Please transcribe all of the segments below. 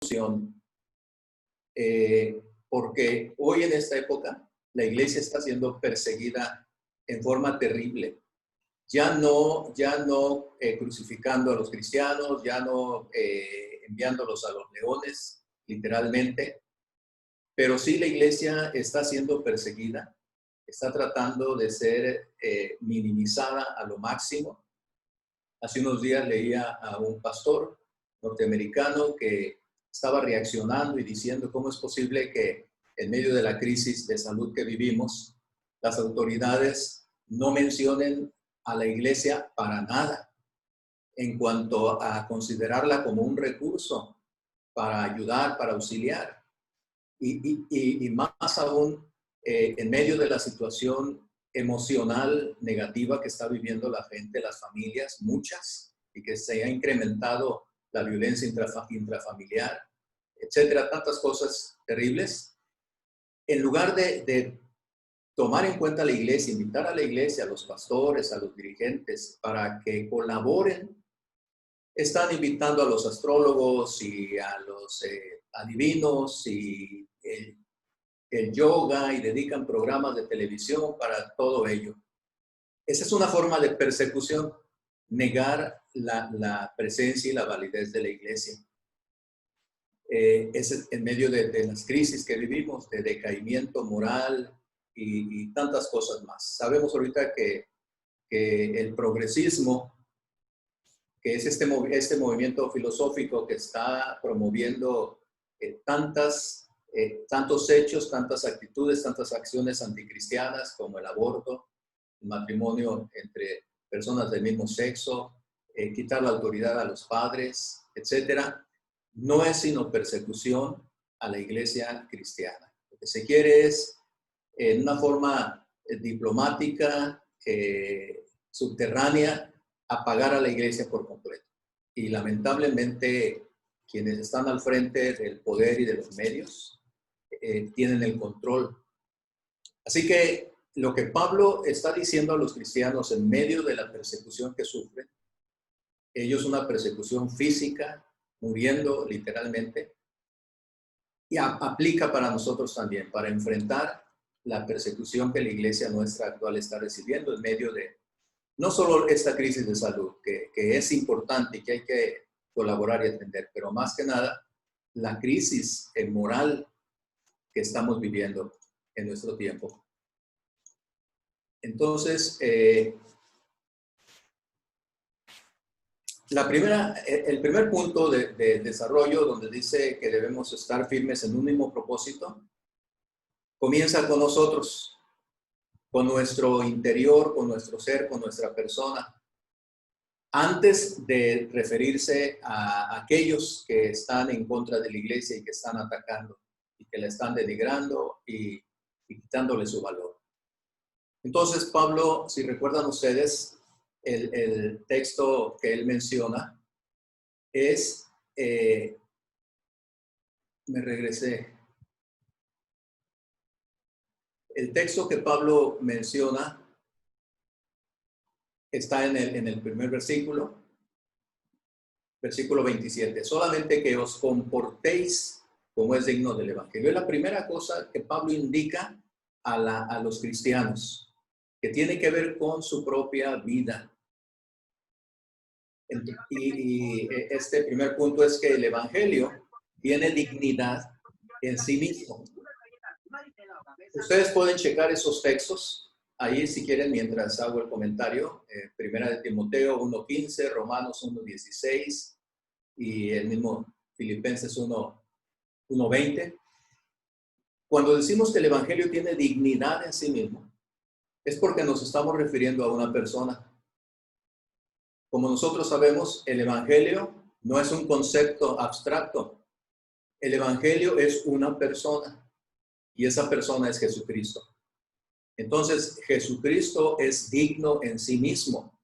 solución, porque hoy en esta época la iglesia está siendo perseguida en forma terrible. Ya no crucificando a los cristianos, ya no enviándolos a los leones, literalmente, pero sí la iglesia está siendo perseguida, está tratando de ser minimizada a lo máximo. Hace unos días leía a un pastor norteamericano que estaba reaccionando y diciendo cómo es posible que en medio de la crisis de salud que vivimos, las autoridades no mencionen a la iglesia para nada en cuanto a considerarla como un recurso para ayudar, para auxiliar. Y más aún en medio de la situación emocional negativa que está viviendo la gente, las familias, muchas, y que se ha incrementado la violencia intrafamiliar, etcétera, tantas cosas terribles. En lugar de tomar en cuenta a la iglesia, invitar a la iglesia, a los pastores, a los dirigentes, para que colaboren, están invitando a los astrólogos y a los adivinos y el yoga, y dedican programas de televisión para todo ello. Esa es una forma de persecución, negar la presencia y la validez de la iglesia. Es en medio de las crisis que vivimos, de decaimiento moral y tantas cosas más. Sabemos ahorita que el progresismo, que es este movimiento filosófico que está promoviendo tantos hechos, tantas actitudes, tantas acciones anticristianas como el aborto, el matrimonio entre personas del mismo sexo, quitar la autoridad a los padres, etcétera, no es sino persecución a la iglesia cristiana. Lo que se quiere es, en una forma diplomática, subterránea, apagar a la iglesia por completo. Y lamentablemente, quienes están al frente del poder y de los medios tienen el control. Así que lo que Pablo está diciendo a los cristianos en medio de la persecución que sufren, ellos una persecución física, muriendo literalmente, y aplica para nosotros también, para enfrentar la persecución que la iglesia nuestra actual está recibiendo en medio de no solo esta crisis de salud, que es importante y que hay que colaborar y atender, pero más que nada la crisis moral que estamos viviendo en nuestro tiempo. Entonces, el primer punto de desarrollo, donde dice que debemos estar firmes en un mismo propósito, comienza con nosotros, con nuestro interior, con nuestro ser, con nuestra persona. Antes de referirse a aquellos que están en contra de la iglesia y que están atacando y que la están denigrando y quitándole su valor. Entonces, Pablo, si recuerdan ustedes, el texto que él menciona es, me regresé, el texto que Pablo menciona está en el primer versículo 27. Solamente que os comportéis como es digno del evangelio. Es la primera cosa que Pablo indica a los cristianos, que tiene que ver con su propia vida. Y este primer punto es que el evangelio tiene dignidad en sí mismo. Ustedes pueden checar esos textos ahí si quieren mientras hago el comentario. Primera de Timoteo 1:15, Romanos 1:16 y el mismo Filipenses 1:20. Cuando decimos que el evangelio tiene dignidad en sí mismo, es porque nos estamos refiriendo a una persona. Como nosotros sabemos, el evangelio no es un concepto abstracto. El evangelio es una persona y esa persona es Jesucristo. Entonces, Jesucristo es digno en sí mismo.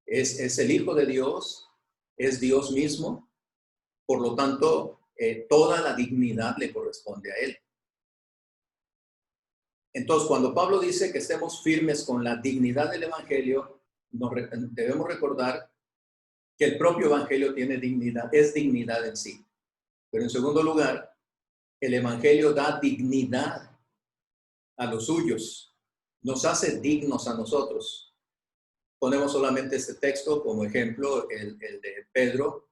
Es el Hijo de Dios, es Dios mismo. Por lo tanto, toda la dignidad le corresponde a Él. Entonces, cuando Pablo dice que estemos firmes con la dignidad del evangelio, debemos recordar que el propio evangelio tiene dignidad, es dignidad en sí. Pero en segundo lugar, el Evangelio da dignidad a los suyos, nos hace dignos a nosotros. Ponemos solamente este texto como ejemplo, el de Pedro,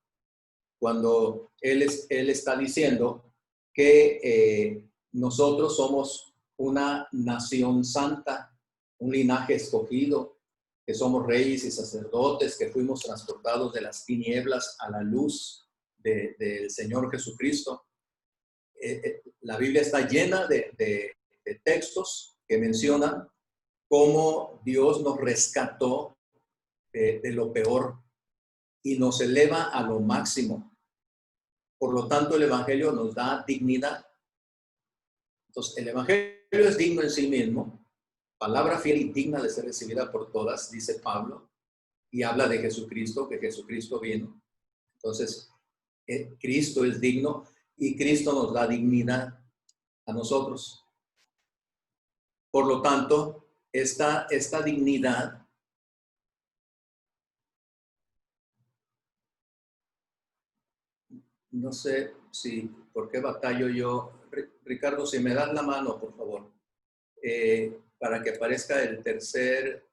cuando él está diciendo que nosotros somos una nación santa, un linaje escogido, que somos reyes y sacerdotes, que fuimos transportados de las tinieblas a la luz del Señor Jesucristo. La Biblia está llena de textos que mencionan cómo Dios nos rescató de lo peor y nos eleva a lo máximo. Por lo tanto, el Evangelio nos da dignidad. Entonces, el Evangelio es digno en sí mismo, palabra fiel y digna de ser recibida por todas, dice Pablo, y habla de Jesucristo, que Jesucristo vino. Entonces, Cristo es digno y Cristo nos da dignidad a nosotros. Por lo tanto, esta dignidad no sé si, por qué batallo yo. Ricardo, si me das la mano, por favor, para que aparezca el tercer.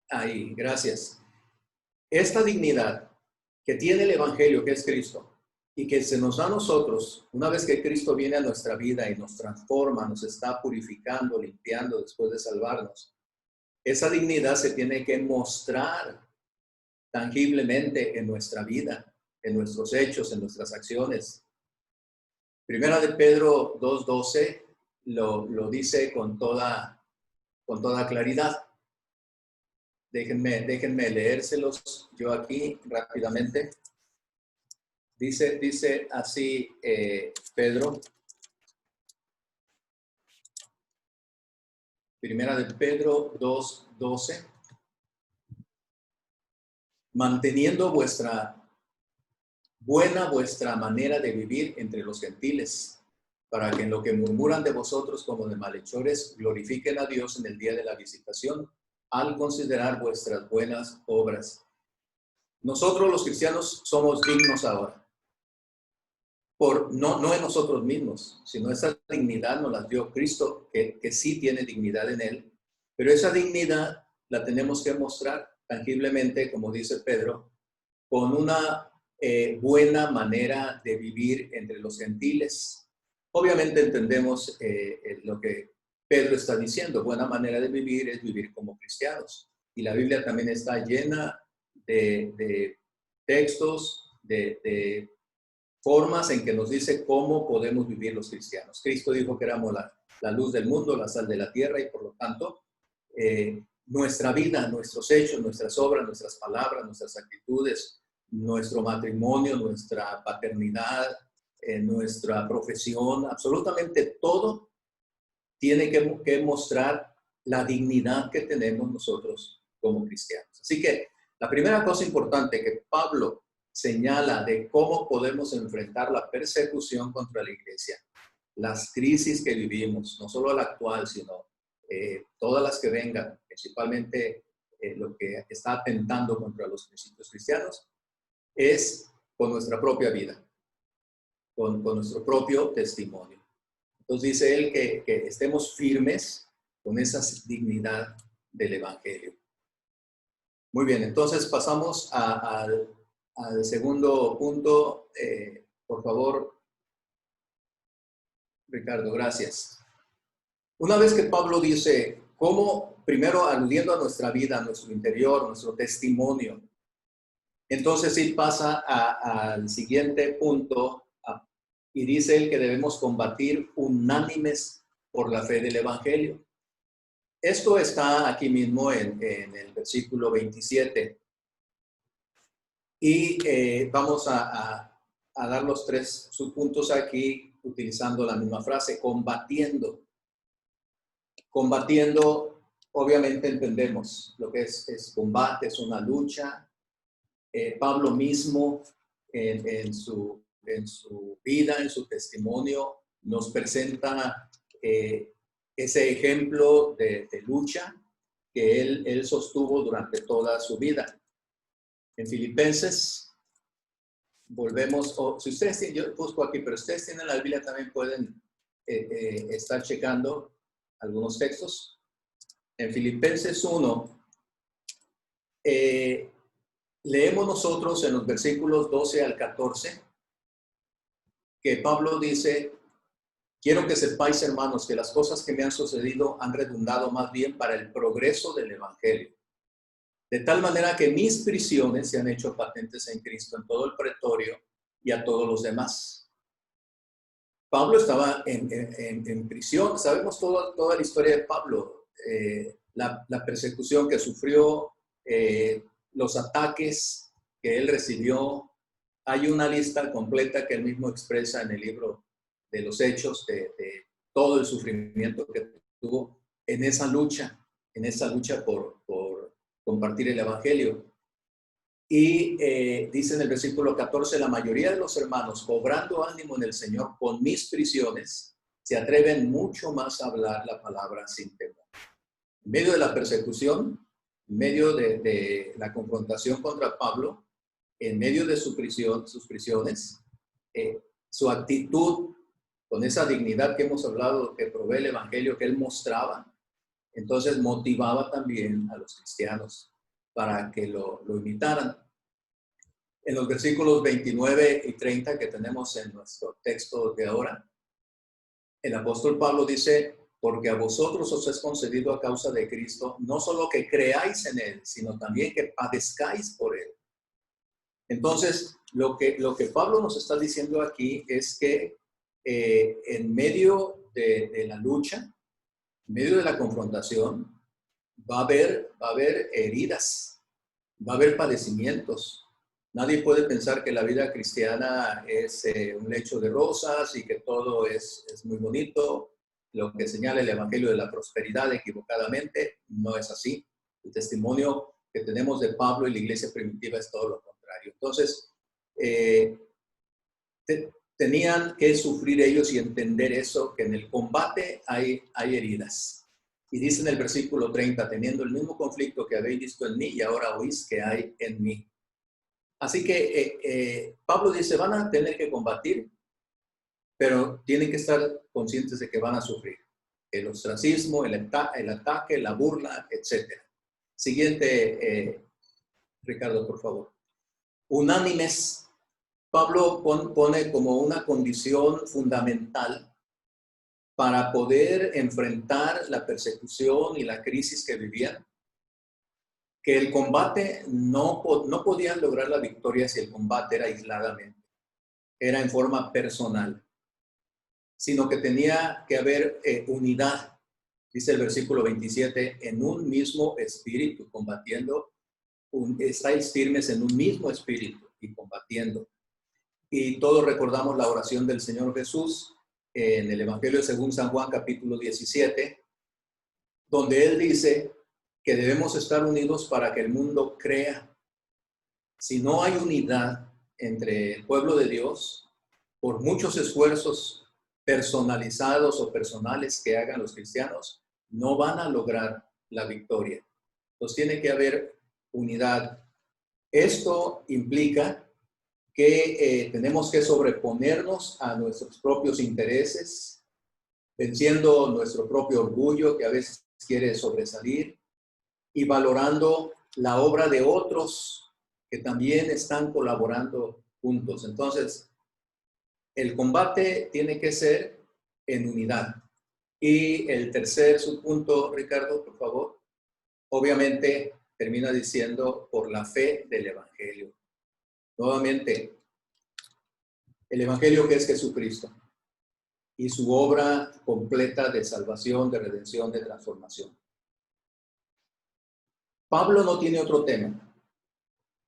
Ahí, gracias. Esta dignidad que tiene el Evangelio, que es Cristo, y que se nos da a nosotros, una vez que Cristo viene a nuestra vida y nos transforma, nos está purificando, limpiando después de salvarnos, esa dignidad se tiene que mostrar tangiblemente en nuestra vida, en nuestros hechos, en nuestras acciones. Primera de Pedro 2:12 lo dice con toda claridad. Déjenme leérselos yo aquí rápidamente. Dice así Pedro. Primera de Pedro 2:12. Manteniendo vuestra manera de vivir entre los gentiles, para que en lo que murmuran de vosotros como de malhechores, glorifiquen a Dios en el día de la visitación, al considerar vuestras buenas obras. Nosotros los cristianos somos dignos ahora, no en nosotros mismos, sino esa dignidad nos la dio Cristo, que sí tiene dignidad en Él, pero esa dignidad la tenemos que mostrar tangiblemente, como dice Pedro, con una buena manera de vivir entre los gentiles. Obviamente entendemos lo que Pedro está diciendo. Buena manera de vivir es vivir como cristianos. Y la Biblia también está llena de textos, de formas en que nos dice cómo podemos vivir los cristianos. Cristo dijo que éramos la luz del mundo, la sal de la tierra, y por lo tanto, nuestra vida, nuestros hechos, nuestras obras, nuestras palabras, nuestras actitudes, nuestro matrimonio, nuestra paternidad, nuestra profesión, absolutamente todo tiene que mostrar la dignidad que tenemos nosotros como cristianos. Así que la primera cosa importante que Pablo señala de cómo podemos enfrentar la persecución contra la iglesia, las crisis que vivimos, no solo la actual, sino todas las que vengan, principalmente lo que está atentando contra los principios cristianos, es con nuestra propia vida, con nuestro propio testimonio. Entonces dice él que estemos firmes con esa dignidad del Evangelio. Muy bien, entonces pasamos al segundo punto. Por favor, Ricardo, gracias. Una vez que Pablo dice cómo, primero aludiendo a nuestra vida, a nuestro interior, nuestro testimonio, entonces sí pasa al siguiente punto y dice él que debemos combatir unánimes por la fe del Evangelio. Esto está aquí mismo en el versículo 27. Y vamos a dar los tres subpuntos aquí utilizando la misma frase, combatiendo. Combatiendo, obviamente entendemos lo que es combate, es una lucha. Pablo mismo en su vida, en su testimonio, nos presenta ese ejemplo de lucha que él sostuvo durante toda su vida. En Filipenses volvemos, o si ustedes tienen, yo busco aquí, pero ustedes tienen la Biblia, también pueden estar checando algunos textos. En Filipenses 1, leemos nosotros en los versículos 12 al 14, que Pablo dice: quiero que sepáis, hermanos, que las cosas que me han sucedido han redundado más bien para el progreso del Evangelio. De tal manera que mis prisiones se han hecho patentes en Cristo en todo el pretorio y a todos los demás. Pablo estaba en prisión. Sabemos toda la historia de Pablo, la persecución que sufrió, los ataques que él recibió. Hay una lista completa que él mismo expresa en el libro de los Hechos, de todo el sufrimiento que tuvo en esa lucha por compartir el Evangelio. Y dice en el versículo 14, la mayoría de los hermanos, cobrando ánimo en el Señor con mis prisiones, se atreven mucho más a hablar la palabra sin temor. En medio de la persecución, en medio de la confrontación contra Pablo, en medio de sus prisiones, su actitud con esa dignidad que hemos hablado, que provee el Evangelio, que él mostraba, entonces motivaba también a los cristianos para que lo imitaran. En los versículos 29 y 30 que tenemos en nuestro texto de ahora, el apóstol Pablo dice: porque a vosotros os es concedido a causa de Cristo, no solo que creáis en él, sino también que padezcáis por él. Entonces, lo que Pablo nos está diciendo aquí es que en medio de la lucha, en medio de la confrontación, va a haber heridas, va a haber padecimientos. Nadie puede pensar que la vida cristiana es un lecho de rosas y que todo es muy bonito. Lo que señala el Evangelio de la prosperidad equivocadamente no es así. El testimonio que tenemos de Pablo y la iglesia primitiva es todo lo contrario. Entonces, tenían que sufrir ellos y entender eso, que en el combate hay heridas. Y dice en el versículo 30, teniendo el mismo conflicto que habéis visto en mí y ahora oís que hay en mí. Así que Pablo dice, van a tener que combatir, pero tienen que estar conscientes de que van a sufrir. El ostracismo, el ataque, la burla, etc. Siguiente, Ricardo, por favor. Unánimes. Pablo pone como una condición fundamental para poder enfrentar la persecución y la crisis que vivían, que el combate no podían lograr la victoria si el combate era aisladamente, era en forma personal, sino que tenía que haber unidad, dice el versículo 27, en un mismo espíritu, combatiendo, estáis firmes en un mismo espíritu y combatiendo. Y todos recordamos la oración del Señor Jesús en el Evangelio según San Juan, capítulo 17, donde Él dice que debemos estar unidos para que el mundo crea. Si no hay unidad entre el pueblo de Dios, por muchos esfuerzos personalizados o personales que hagan los cristianos, no van a lograr la victoria. Entonces tiene que haber unidad. Esto implica que tenemos que sobreponernos a nuestros propios intereses, venciendo nuestro propio orgullo que a veces quiere sobresalir y valorando la obra de otros que también están colaborando juntos. Entonces, el combate tiene que ser en unidad. Y el tercer subpunto, Ricardo, por favor, obviamente termina diciendo por la fe del Evangelio. Nuevamente, el Evangelio que es Jesucristo y su obra completa de salvación, de redención, de transformación. Pablo no tiene otro tema.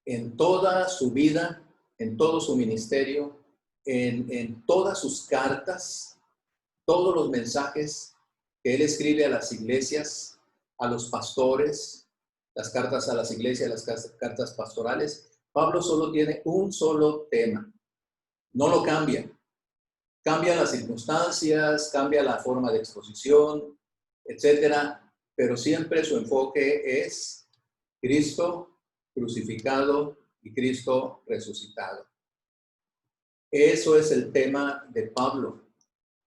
En toda su vida, en todo su ministerio, en todas sus cartas, todos los mensajes que él escribe a las iglesias, a los pastores, las cartas a las iglesias, las cartas pastorales, Pablo solo tiene un solo tema. No lo cambia. Cambia las circunstancias, cambia la forma de exposición, etcétera, pero siempre su enfoque es Cristo crucificado y Cristo resucitado. Eso es el tema de Pablo.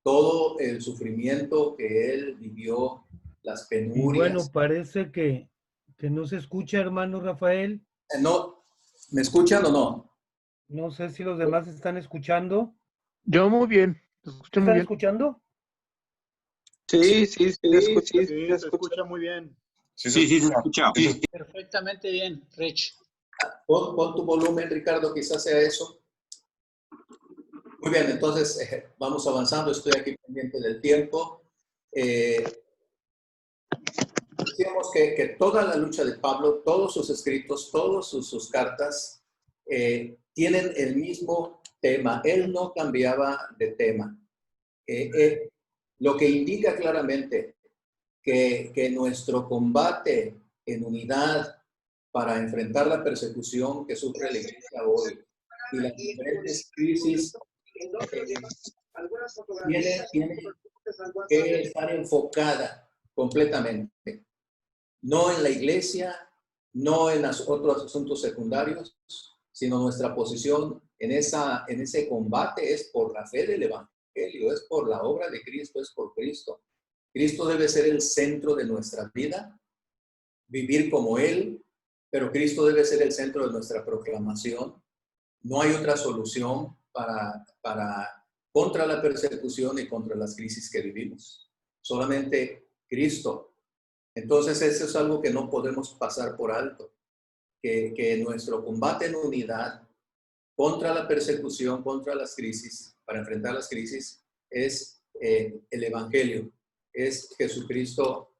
Todo el sufrimiento que él vivió, las Y penurias. bueno, parece que no se escucha, hermano Rafael. No, ¿me escuchan o no? No sé si los demás están escuchando. Yo muy bien, te escucho muy ¿Están bien. escuchando? Sí, sí, se escucha. Sí, se escucha muy bien. Sí, se escucha. Perfectamente bien, Rich. Pon tu volumen, Ricardo, quizás sea eso. Muy bien, entonces vamos avanzando. Estoy aquí pendiente del tiempo. Decíamos que toda la lucha de Pablo, todos sus escritos, todas sus cartas tienen el mismo tema. Él no cambiaba de tema. Lo que indica claramente que nuestro combate en unidad para enfrentar la persecución que sufre la iglesia hoy y las diferentes crisis tiene que estar enfocada completamente, no en la iglesia, no en otros asuntos secundarios, sino nuestra posición en ese combate es por la fe del Evangelio, es por la obra de Cristo, es por Cristo. Cristo debe ser el centro de nuestra vida, vivir como Él, pero Cristo debe ser el centro de nuestra proclamación. No hay otra solución contra la persecución y contra las crisis que vivimos. Solamente Cristo. Entonces eso es algo que no podemos pasar por alto. Que nuestro combate en unidad contra la persecución, contra las crisis, para enfrentar las crisis, es el Evangelio, es Jesucristo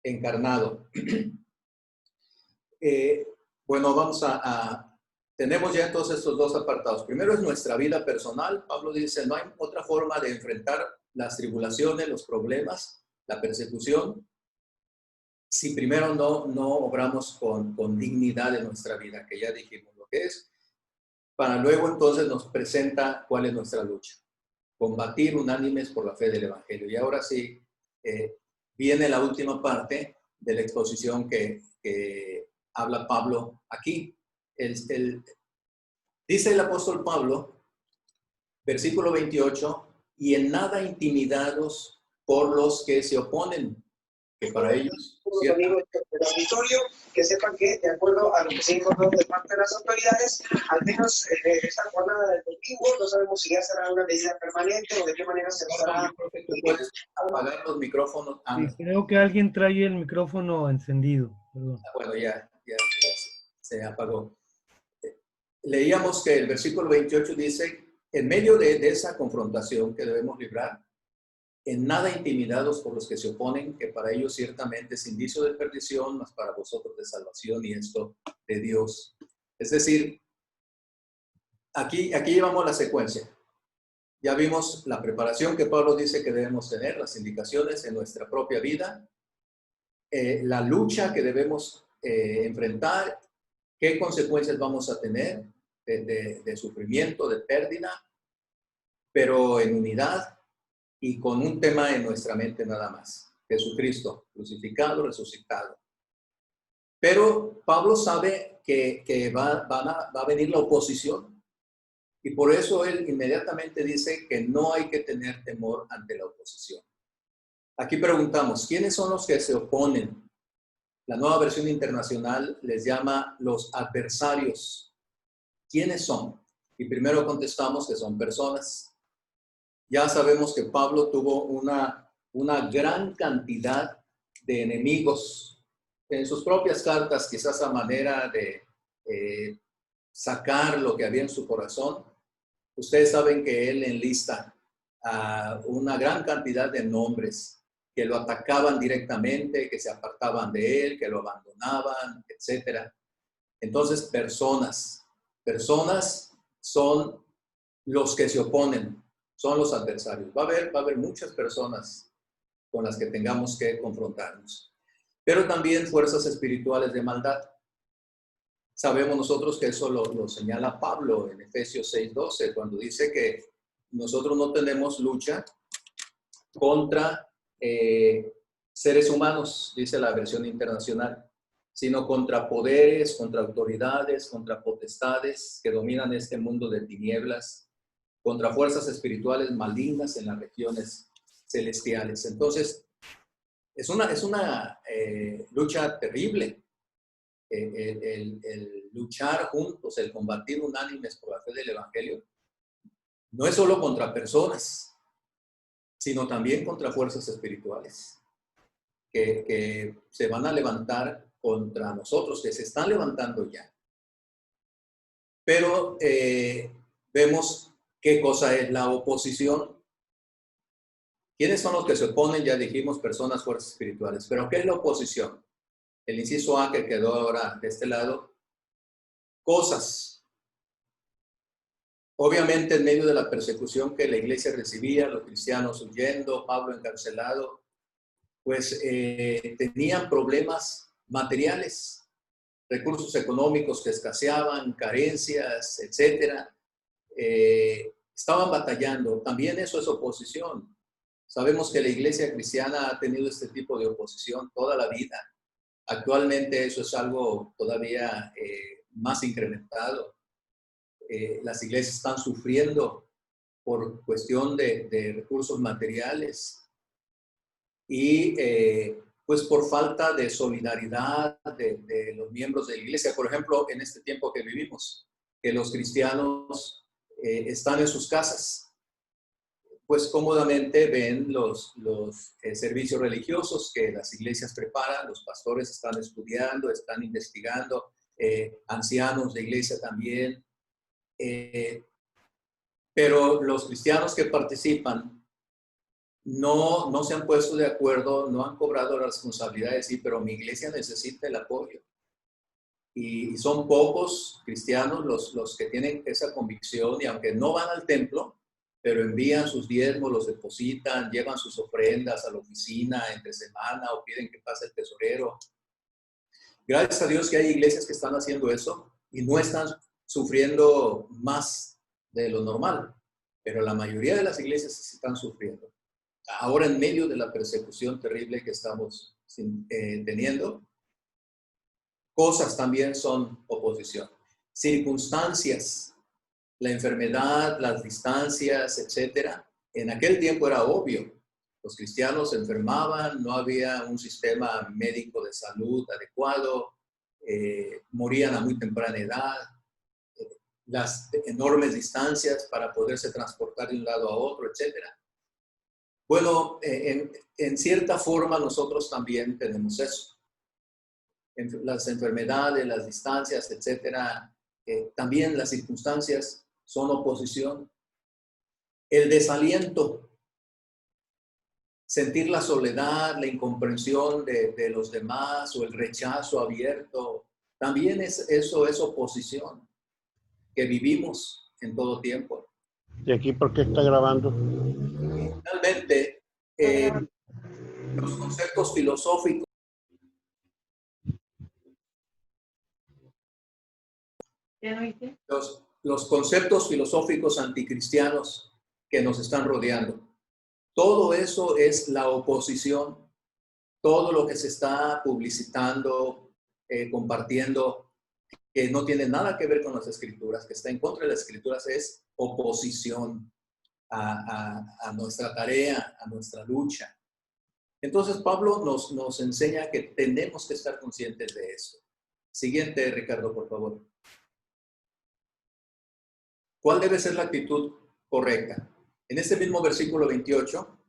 encarnado. Bueno, tenemos ya entonces estos dos apartados. Primero es nuestra vida personal. Pablo dice, no hay otra forma de enfrentar las tribulaciones, los problemas, la persecución, si primero no obramos con dignidad en nuestra vida, que ya dijimos lo que es, para luego entonces nos presenta cuál es nuestra lucha. Combatir unánimes por la fe del Evangelio. Y ahora sí, viene la última parte de la exposición que habla Pablo aquí. Dice el apóstol Pablo, versículo 28, y en nada intimidados por los que se oponen, que para ellos... Los amigos del auditorio, que sepan que, de acuerdo a lo que se ha informado de parte de las autoridades, al menos esta jornada del domingo, no sabemos si ya será una medida permanente o de qué manera se estará... Tú puedes apagar los micrófonos. Sí, creo que alguien trae el micrófono encendido. Perdón. Bueno, ya se apagó. Leíamos que el versículo 28 dice, en medio de esa confrontación que debemos librar, en nada intimidados por los que se oponen, que para ellos ciertamente es indicio de perdición, mas para vosotros de salvación y esto de Dios. Es decir, aquí llevamos la secuencia. Ya vimos la preparación que Pablo dice que debemos tener, las indicaciones en nuestra propia vida, la lucha que debemos enfrentar, qué consecuencias vamos a tener de sufrimiento, de pérdida, pero en unidad y con un tema en nuestra mente nada más, Jesucristo, crucificado, resucitado. Pero Pablo sabe que va a venir la oposición y por eso él inmediatamente dice que no hay que tener temor ante la oposición. Aquí preguntamos, ¿quiénes son los que se oponen? La Nueva Versión Internacional les llama los adversarios. ¿Quiénes son? Y primero contestamos que son personas. Ya sabemos que Pablo tuvo una gran cantidad de enemigos. En sus propias cartas, quizás a manera de sacar lo que había en su corazón, ustedes saben que él enlista a una gran cantidad de nombres que lo atacaban directamente, que se apartaban de él, que lo abandonaban, etc. Entonces, personas son los que se oponen, son los adversarios. Va a haber muchas personas con las que tengamos que confrontarnos. Pero también fuerzas espirituales de maldad. Sabemos nosotros que eso lo señala Pablo en Efesios 6:12, cuando dice que nosotros no tenemos lucha contra seres humanos, dice la versión internacional, sino contra poderes, contra autoridades, contra potestades que dominan este mundo de tinieblas, contra fuerzas espirituales malignas en las regiones celestiales. Entonces, es una lucha terrible. El luchar juntos, el combatir unánimes por la fe del Evangelio, no es solo contra personas, sino también contra fuerzas espirituales que se van a levantar contra nosotros, que se están levantando ya. Pero vemos qué cosa es la oposición. ¿Quiénes son los que se oponen? Ya dijimos, personas, fuerzas espirituales. ¿Pero qué es la oposición? El inciso A que quedó ahora de este lado. Cosas. Obviamente, en medio de la persecución que la iglesia recibía, los cristianos huyendo, Pablo encarcelado, pues tenían problemas materiales, recursos económicos que escaseaban, carencias, etcétera. Estaban batallando. También eso es oposición. Sabemos que la iglesia cristiana ha tenido este tipo de oposición toda la vida. Actualmente eso es algo todavía más incrementado. Las iglesias están sufriendo por cuestión de recursos materiales y pues por falta de solidaridad de los miembros de la iglesia. Por ejemplo, en este tiempo que vivimos, que los cristianos están en sus casas, pues cómodamente ven los servicios religiosos que las iglesias preparan, los pastores están estudiando, están investigando, ancianos de iglesia también. Pero los cristianos que participan no se han puesto de acuerdo, no han cobrado la responsabilidad de decir, pero mi iglesia necesita el apoyo. Y son pocos cristianos los que tienen esa convicción y aunque no van al templo, pero envían sus diezmos, los depositan, llevan sus ofrendas a la oficina entre semana o piden que pase el tesorero. Gracias a Dios que hay iglesias que están haciendo eso y no están sufriendo más de lo normal, pero la mayoría de las iglesias están sufriendo. Ahora en medio de la persecución terrible que estamos teniendo, cosas también son oposición. Circunstancias, la enfermedad, las distancias, etcétera. En aquel tiempo era obvio. Los cristianos se enfermaban, no había un sistema médico de salud adecuado, morían a muy temprana edad, las enormes distancias para poderse transportar de un lado a otro, etcétera. Bueno, en cierta forma nosotros también tenemos eso. Las enfermedades, las distancias, etcétera, también las circunstancias son oposición. El desaliento, sentir la soledad, la incomprensión de los demás o el rechazo abierto, también eso es oposición que vivimos en todo tiempo. ¿Y aquí por qué está grabando? Y finalmente, los conceptos filosóficos. Los conceptos filosóficos anticristianos que nos están rodeando. Todo eso es la oposición. Todo lo que se está publicitando, compartiendo, que no tiene nada que ver con las escrituras, que está en contra de las escrituras, es oposición a nuestra tarea, a nuestra lucha. Entonces Pablo nos enseña que tenemos que estar conscientes de eso. Siguiente, Ricardo, por favor. ¿Cuál debe ser la actitud correcta? En este mismo versículo 28,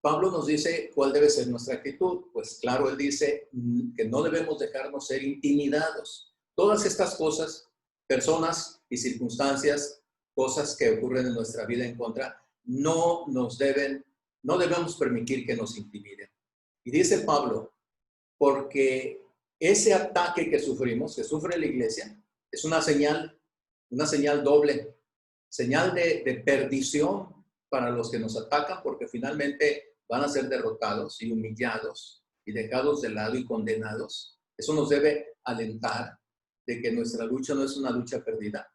Pablo nos dice cuál debe ser nuestra actitud. Pues claro, él dice que no debemos dejarnos ser intimidados. Todas estas cosas, personas y circunstancias, cosas que ocurren en nuestra vida en contra, no debemos permitir que nos intimiden. Y dice Pablo, porque ese ataque que sufrimos, que sufre la iglesia, es una señal doble, señal de perdición para los que nos atacan, porque finalmente van a ser derrotados y humillados y dejados de lado y condenados. Eso nos debe alentar de que nuestra lucha no es una lucha perdida,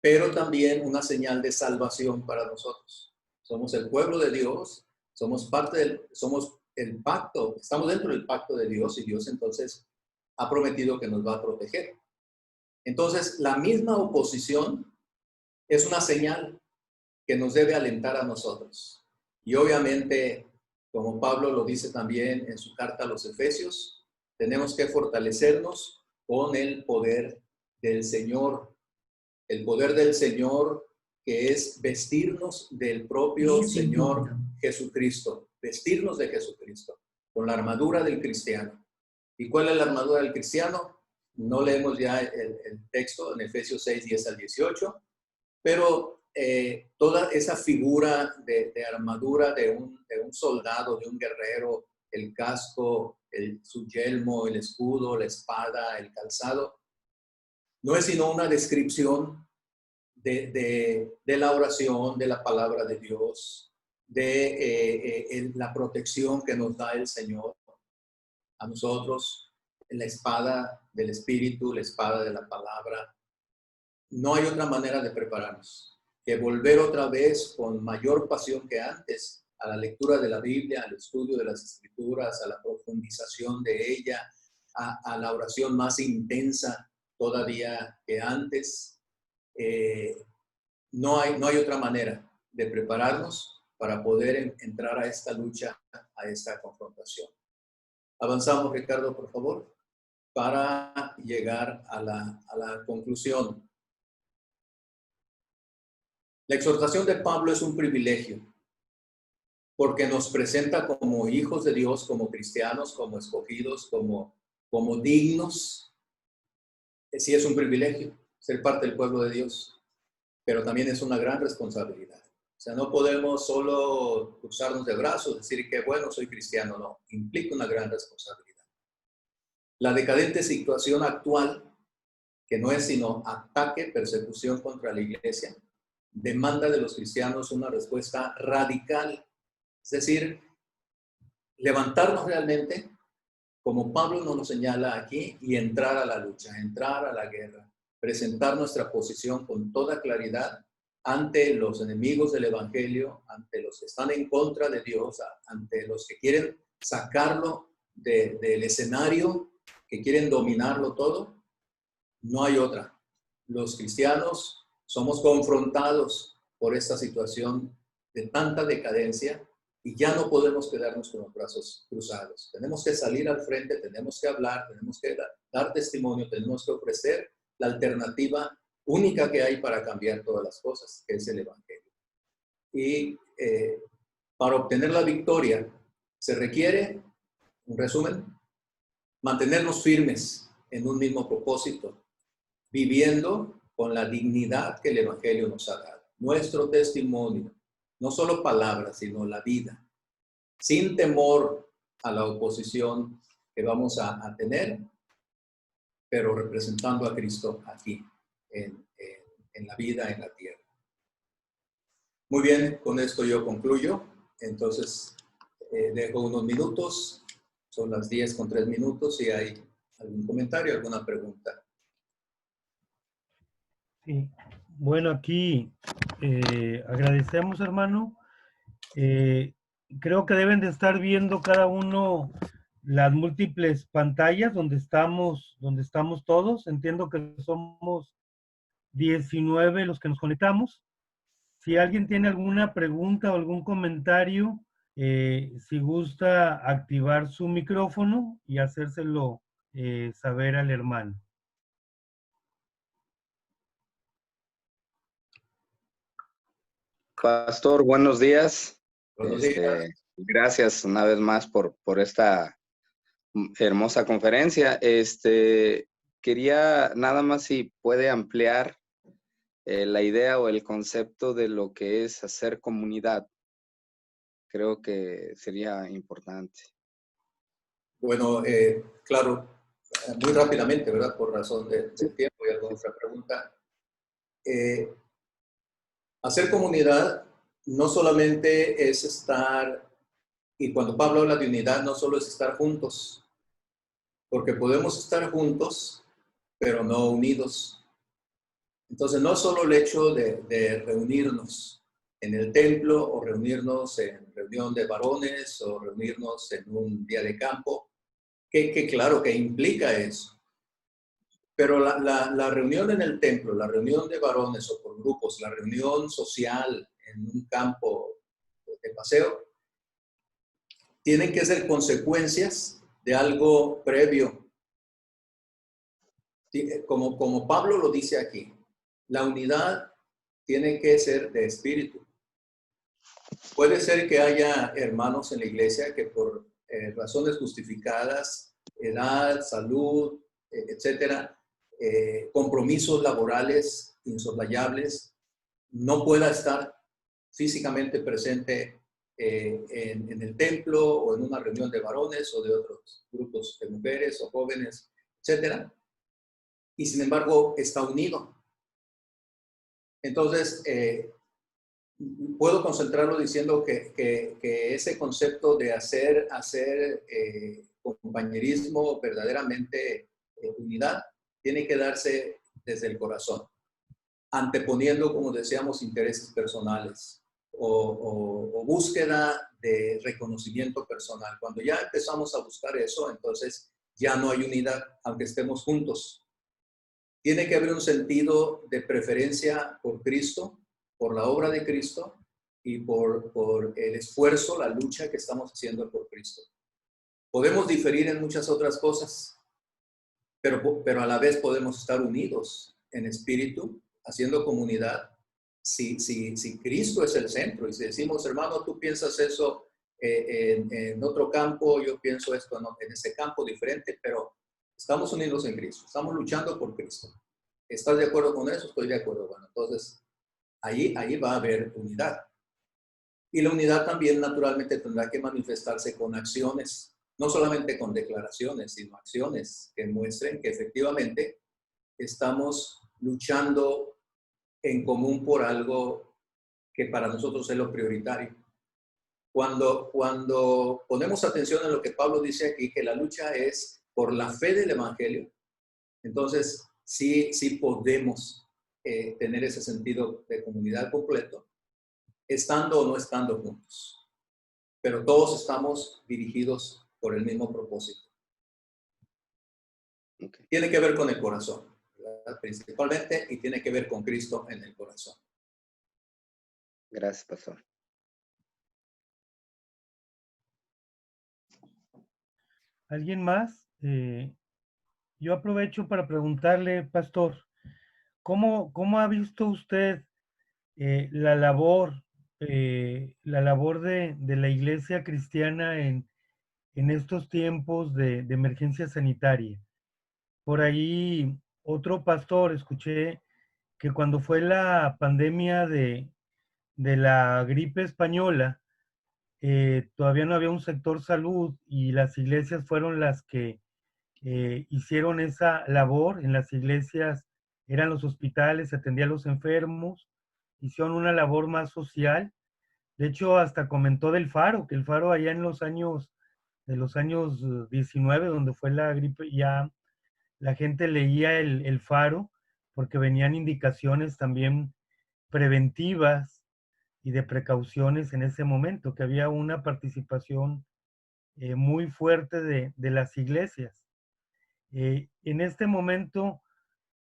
pero también una señal de salvación para nosotros. Somos el pueblo de Dios, somos el pacto, estamos dentro del pacto de Dios y Dios entonces ha prometido que nos va a proteger. Entonces, la misma oposición es una señal que nos debe alentar a nosotros. Y obviamente, como Pablo lo dice también en su carta a los Efesios, tenemos que fortalecernos con el poder del Señor. El poder del Señor, que es vestirnos del propio Señor Jesucristo. Vestirnos de Jesucristo, con la armadura del cristiano. ¿Y cuál es la armadura del cristiano? No leemos ya el texto en Efesios 6, 10 al 18, pero toda esa figura de armadura de un soldado, de un guerrero, el casco, su yelmo, el escudo, la espada, el calzado, no es sino una descripción de la oración, de la palabra de Dios, de la protección que nos da el Señor a nosotros, la espada del Espíritu, la espada de la palabra. No hay otra manera de prepararnos que volver otra vez con mayor pasión que antes a la lectura de la Biblia, al estudio de las Escrituras, a la profundización de ella, a la oración más intensa todavía que antes. No hay otra manera de prepararnos para poder entrar a esta lucha, a esta confrontación. Avanzamos, Ricardo, por favor, para llegar a la conclusión. La exhortación de Pablo es un privilegio, porque nos presenta como hijos de Dios, como cristianos, como escogidos, como dignos. Sí es un privilegio ser parte del pueblo de Dios, pero también es una gran responsabilidad. O sea, no podemos solo cruzarnos de brazos, decir que bueno, soy cristiano, no. Implica una gran responsabilidad. La decadente situación actual, que no es sino ataque, persecución contra la iglesia, demanda de los cristianos una respuesta radical. Es decir, levantarnos realmente, como Pablo nos lo señala aquí, y entrar a la lucha, entrar a la guerra, presentar nuestra posición con toda claridad ante los enemigos del Evangelio, ante los que están en contra de Dios, ante los que quieren sacarlo del escenario, que quieren dominarlo todo. No hay otra. Los cristianos somos confrontados por esta situación de tanta decadencia y ya no podemos quedarnos con los brazos cruzados. Tenemos que salir al frente, tenemos que hablar, tenemos que dar testimonio, tenemos que ofrecer la alternativa única que hay para cambiar todas las cosas, que es el Evangelio. Y para obtener la victoria se requiere, en resumen, mantenernos firmes en un mismo propósito, viviendo con la dignidad que el Evangelio nos ha dado. Nuestro testimonio, no solo palabras, sino la vida, sin temor a la oposición que vamos a tener, pero representando a Cristo aquí, en la vida, en la tierra. Muy bien, con esto yo concluyo. Entonces, dejo unos minutos. Son las 10:03. Si hay algún comentario, alguna pregunta. Sí. Bueno, aquí agradecemos, hermano. Creo que deben de estar viendo cada uno las múltiples pantallas donde estamos todos. Entiendo que somos 19 los que nos conectamos. Si alguien tiene alguna pregunta o algún comentario, si gusta activar su micrófono y hacérselo saber al hermano. Pastor, buenos días. Buenos días. Gracias una vez más por esta hermosa conferencia. Quería nada más si puede ampliar la idea o el concepto de lo que es hacer comunidad. Creo que sería importante. Bueno, claro, muy rápidamente, ¿verdad? Por razón del tiempo y alguna otra pregunta. Hacer comunidad no solamente es estar, y cuando Pablo habla de unidad, no solo es estar juntos, porque podemos estar juntos, pero no unidos. Entonces, no es solo el hecho de reunirnos en el templo o reunirnos en reunión de varones o reunirnos en un día de campo, que claro que implica eso. Pero la reunión en el templo, la reunión de varones o por grupos, la reunión social en un campo de paseo, tienen que ser consecuencias de algo previo. Como Pablo lo dice aquí, la unidad tiene que ser de espíritu. Puede ser que haya hermanos en la iglesia que por razones justificadas, edad, salud, etcétera, compromisos laborales insoslayables, no pueda estar físicamente presente en el templo o en una reunión de varones o de otros grupos de mujeres o jóvenes, etcétera, y sin embargo está unido. Entonces, puedo concentrarlo diciendo que ese concepto de hacer compañerismo verdaderamente unidad tiene que darse desde el corazón, anteponiendo, como decíamos, intereses personales o búsqueda de reconocimiento personal. Cuando ya empezamos a buscar eso, entonces ya no hay unidad, aunque estemos juntos. Tiene que haber un sentido de preferencia por Cristo, por la obra de Cristo y por el esfuerzo, la lucha que estamos haciendo por Cristo. Podemos diferir en muchas otras cosas, pero a la vez podemos estar unidos en espíritu, haciendo comunidad. Si Cristo es el centro y si decimos, hermano, tú piensas eso en otro campo, yo pienso esto en ese campo diferente, pero estamos unidos en Cristo, estamos luchando por Cristo. ¿Estás de acuerdo con eso? Estoy de acuerdo. Bueno, entonces ahí va a haber unidad. Y la unidad también naturalmente tendrá que manifestarse con acciones, no solamente con declaraciones, sino acciones que muestren que efectivamente estamos luchando en común por algo que para nosotros es lo prioritario. Cuando ponemos atención en lo que Pablo dice aquí, que la lucha es por la fe del Evangelio, entonces sí podemos tener ese sentido de comunidad completo, estando o no estando juntos. Pero todos estamos dirigidos por el mismo propósito. Okay. Tiene que ver con el corazón, ¿verdad? Principalmente, y tiene que ver con Cristo en el corazón. Gracias, pastor. ¿Alguien más? Yo aprovecho para preguntarle, pastor, ¿cómo ha visto usted la labor de la iglesia cristiana en estos tiempos de emergencia sanitaria? Por ahí, otro pastor, escuché que cuando fue la pandemia de la gripe española, todavía no había un sector salud y las iglesias fueron las que hicieron esa labor. En las iglesias eran los hospitales, se atendían a los enfermos, hicieron una labor más social. De hecho, hasta comentó del Faro, que el Faro allá en los años 19, donde fue la gripe, ya la gente leía el Faro porque venían indicaciones también preventivas y de precauciones en ese momento, que había una participación muy fuerte de las iglesias. En este momento,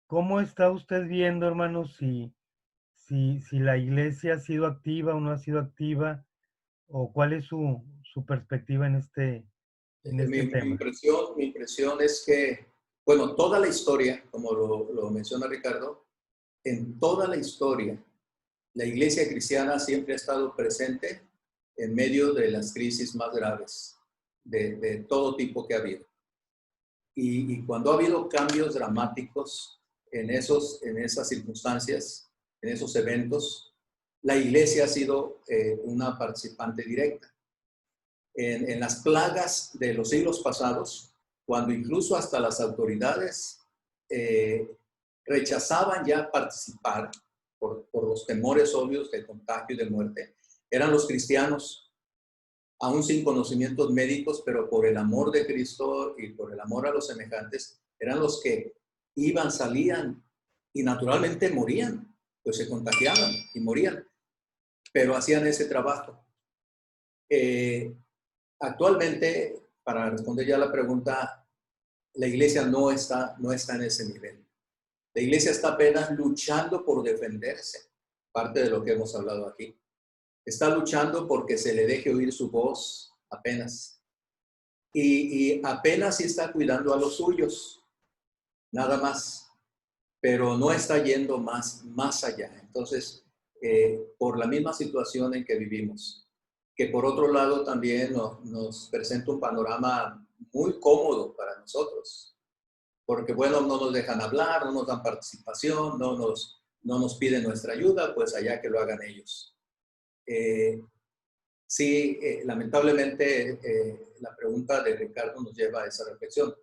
¿cómo está usted viendo, hermano, si la iglesia ha sido activa o no ha sido activa, o cuál es su perspectiva en este tema? Mi impresión es que, bueno, toda la historia, como lo menciona Ricardo, en toda la historia, la iglesia cristiana siempre ha estado presente en medio de las crisis más graves de todo tipo que ha habido. Y cuando ha habido cambios dramáticos en esas circunstancias, en esos eventos, la iglesia ha sido una participante directa. En las plagas de los siglos pasados, cuando incluso hasta las autoridades rechazaban ya participar por los temores obvios de contagio y de muerte, eran los cristianos, aún sin conocimientos médicos, pero por el amor de Cristo y por el amor a los semejantes, eran los que iban, salían y naturalmente morían, pues se contagiaban y morían, pero hacían ese trabajo. Actualmente, para responder ya la pregunta, la iglesia no está en ese nivel. La iglesia está apenas luchando por defenderse, parte de lo que hemos hablado aquí. Está luchando porque se le deje oír su voz apenas. Y apenas sí está cuidando a los suyos, nada más. Pero no está yendo más allá. Entonces, por la misma situación en que vivimos, que por otro lado también nos presenta un panorama muy cómodo para nosotros, porque bueno, no nos dejan hablar, no nos dan participación, no nos piden nuestra ayuda, pues allá que lo hagan ellos. Sí, lamentablemente la pregunta de Ricardo nos lleva a esa reflexión.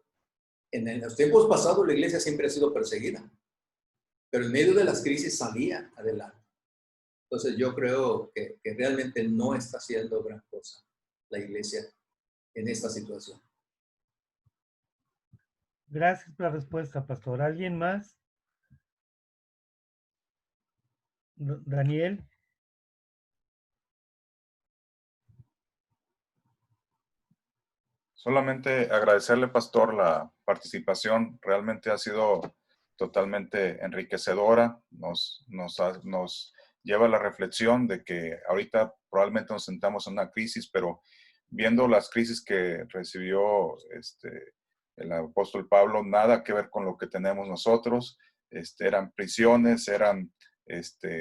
En los tiempos pasados la iglesia siempre ha sido perseguida, pero en medio de las crisis salía adelante. Entonces yo creo que realmente no está haciendo gran cosa la iglesia en esta situación. Gracias por la respuesta, pastor. ¿Alguien más? Daniel. Solamente agradecerle, pastor, la participación. Realmente ha sido totalmente enriquecedora. Nos lleva a la reflexión de que ahorita probablemente nos sentamos en una crisis, pero viendo las crisis que recibió el apóstol Pablo, nada que ver con lo que tenemos nosotros. Eran prisiones, eran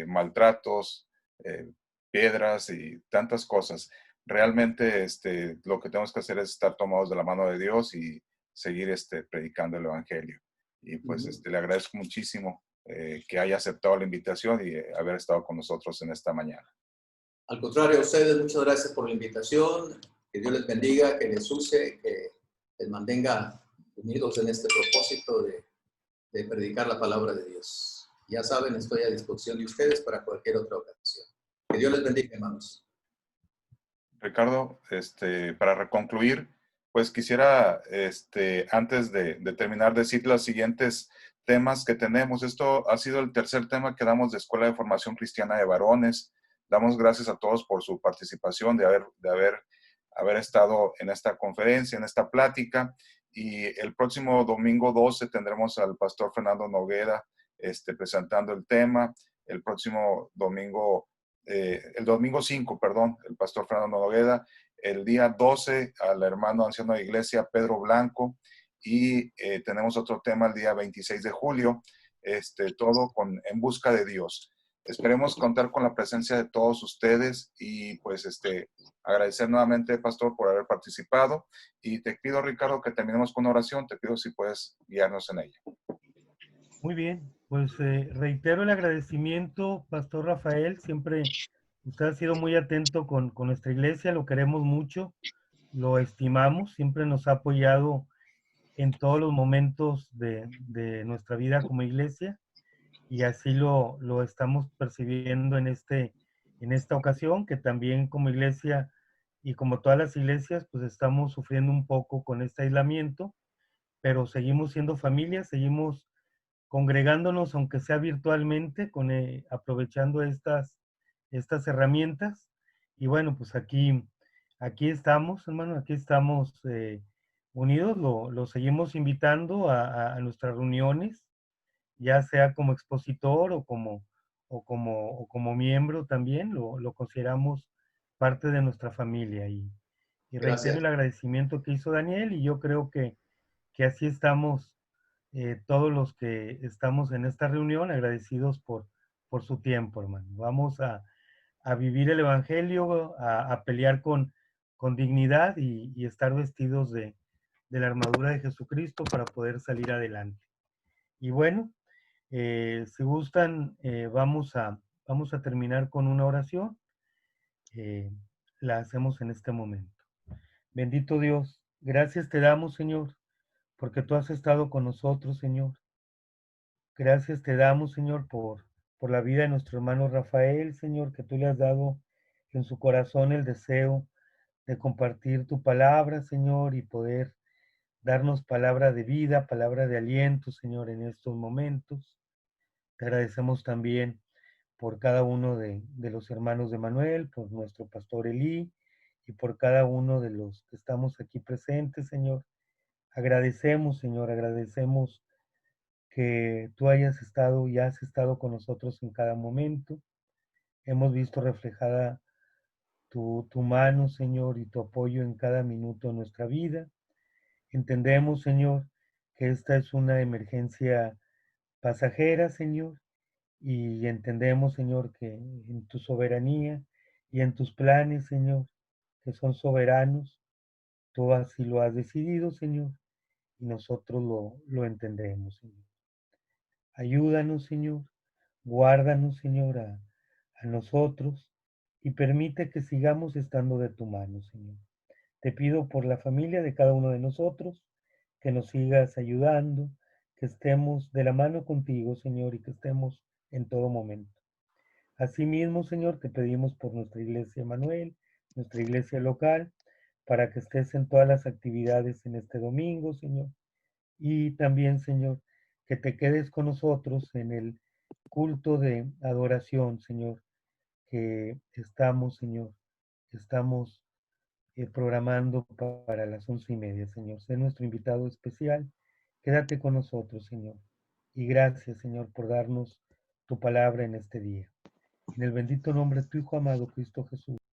maltratos, piedras y tantas cosas. Realmente lo que tenemos que hacer es estar tomados de la mano de Dios y seguir predicando el Evangelio. Y pues le agradezco muchísimo que haya aceptado la invitación y haber estado con nosotros en esta mañana. Al contrario, a ustedes, muchas gracias por la invitación. Que Dios les bendiga, que les use, que les mantenga unidos en este propósito de predicar la palabra de Dios. Ya saben, estoy a disposición de ustedes para cualquier otra ocasión. Que Dios les bendiga, hermanos. Ricardo, para concluir, pues quisiera, antes de terminar, decir los siguientes temas que tenemos. Esto ha sido el tercer tema que damos de Escuela de Formación Cristiana de Varones. Damos gracias a todos por su participación, de haber estado en esta conferencia, en esta plática. Y el próximo domingo 12 tendremos al pastor Fernando Noguera presentando el tema. El próximo domingo, el domingo 5, perdón, el pastor Fernando Noguera. El día 12 al hermano anciano de iglesia Pedro Blanco. Y tenemos otro tema el día 26 de julio, todo En Busca de Dios. Esperemos contar con la presencia de todos ustedes y pues agradecer nuevamente, pastor, por haber participado. Y te pido, Ricardo, que terminemos con una oración. Te pido si puedes guiarnos en ella. Muy bien, pues reitero el agradecimiento, pastor Rafael. Siempre usted ha sido muy atento con nuestra iglesia, lo queremos mucho, lo estimamos, siempre nos ha apoyado en todos los momentos de nuestra vida como iglesia. Y así lo estamos percibiendo en esta ocasión, que también como iglesia y como todas las iglesias, pues estamos sufriendo un poco con este aislamiento, pero seguimos siendo familia, seguimos congregándonos, aunque sea virtualmente, aprovechando estas herramientas. Y bueno, pues aquí estamos, hermano, aquí estamos unidos, lo seguimos invitando a nuestras reuniones, ya sea como expositor o como miembro también, lo consideramos parte de nuestra familia. Y reitero Gracias. el agradecimiento que hizo Daniel, y yo creo que así estamos todos los que estamos en esta reunión, agradecidos por su tiempo, hermano. Vamos a vivir el Evangelio, a pelear con dignidad y estar vestidos de la armadura de Jesucristo para poder salir adelante. Y bueno, si gustan, vamos a terminar con una oración. La hacemos en este momento. Bendito Dios, gracias te damos, Señor, porque tú has estado con nosotros, Señor. Gracias te damos, Señor, por la vida de nuestro hermano Rafael, Señor, que tú le has dado en su corazón el deseo de compartir tu palabra, Señor, y poder darnos palabra de vida, palabra de aliento, Señor, en estos momentos. Te agradecemos también por cada uno de los hermanos de Manuel, por nuestro pastor Elí y por cada uno de los que estamos aquí presentes, Señor. Agradecemos, Señor, agradecemos que tú hayas estado y has estado con nosotros en cada momento. Hemos visto reflejada tu mano, Señor, y tu apoyo en cada minuto de nuestra vida. Entendemos, Señor, que esta es una emergencia pasajera, Señor, y entendemos, Señor, que en tu soberanía y en tus planes, Señor, que son soberanos, tú así lo has decidido, Señor, y nosotros lo entendemos, Señor. Ayúdanos, Señor, guárdanos, Señor, a nosotros y permite que sigamos estando de tu mano, Señor. Te pido por la familia de cada uno de nosotros, que nos sigas ayudando, que estemos de la mano contigo, Señor, y que estemos en todo momento. Asimismo, Señor, te pedimos por nuestra iglesia Manuel, nuestra iglesia local, para que estés en todas las actividades en este domingo, Señor. Y también, Señor, que te quedes con nosotros en el culto de adoración, Señor, que estamos, Señor, estamos programando para las 11:30, Señor. Sé nuestro invitado especial. Quédate con nosotros, Señor. Y gracias, Señor, por darnos tu palabra en este día. En el bendito nombre de tu Hijo amado, Cristo Jesús.